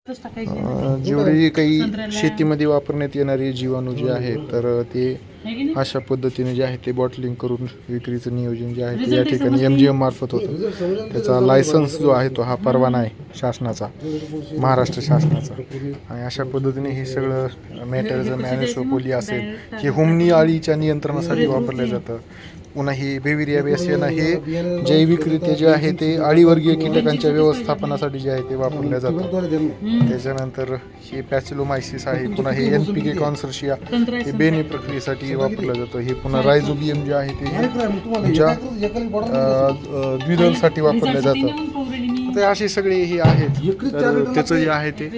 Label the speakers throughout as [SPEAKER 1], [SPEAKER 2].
[SPEAKER 1] जेवढी काही शेतीमध्ये वापरण्यात येणारे जीवाणू जे आहे तर ते अशा पद्धतीने जे आहे ते बॉटलिंग करून विक्रीचं नियोजन जे आहे ते या ठिकाणी MGM मार्फत होतं. त्याचा लायसन्स जो आहे तो हा परवाना आहे शासनाचा, महाराष्ट्र शासनाचा. आणि अशा पद्धतीने हे सगळं मॅटरचं मॅनोसोपोली असेल हे हुमणी अळीच्या नियंत्रणासाठी वापरलं जातं. पुन्हा हे बेविरिया बेसियाना हे जैविकरित्या जे आहे ते अळीवर्गीय कीटकांच्या व्यवस्थापनासाठी जे आहे ते वापरलं जातं. त्याच्यानंतर हे पॅसिलोमायसिस आहे, पुन्हा हे NPK कॉन्सर्शिया हे बेने प्रक्रियेसाठी वापरलं जातं. हे पुन्हा रायझोबियम जे आहे ते ज्या द्विदलसाठी वापरलं जातं. तर असे सगळे हे आहेत. तर त्याचं जे आहे ते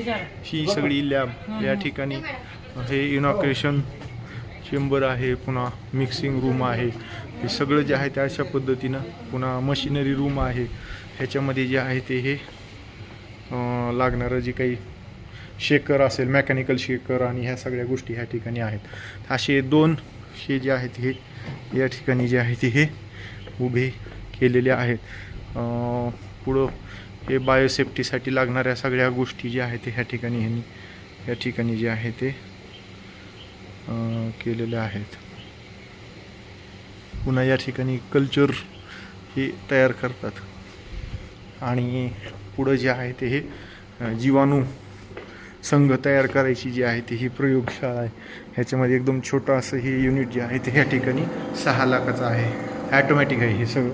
[SPEAKER 1] ही सगळी लॅब या ठिकाणी हे इनॉक्युलेशन चेंबर आहे, पुन्हा मिक्सिंग रूम आहे. हे सगळं जे आहे ते अशा पद्धतीनं, पुन्हा मशिनरी रूम आहे. ह्याच्यामध्ये जे आहे ते हे लागणारं जे काही शेकर असेल, मेकॅनिकल शेकर आणि ह्या सगळ्या गोष्टी ह्या ठिकाणी आहेत. असे दोन हे जे आहेत हे या ठिकाणी जे आहे ते हे उभे केलेले आहेत. पुढं हे बायोसेफ्टीसाठी लागणाऱ्या सगळ्या गोष्टी ज्या आहेत ते ह्या ठिकाणी ह्यांनी या ठिकाणी जे आहे ते केलेल्या आहेत. पुन्हा या ठिकाणी कल्चर हे तयार करतात आणि पुढं जे आहे ते हे जीवाणू संघ तयार करायची जी आहे ती ही प्रयोगशाळा आहे. ह्याच्यामध्ये एकदम छोटं असं हे युनिट जे आहे ते ह्या ठिकाणी 6 लाखाचं आहे. ॲटोमॅटिक आहे हे सगळं.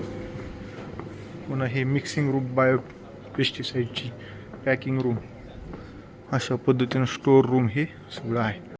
[SPEAKER 1] पुन्हा हे मिक्सिंग रूम, बायो पेस्टिसाईडची पॅकिंग रूम, अशा पद्धतीनं स्टोअर रूम हे सगळं आहे.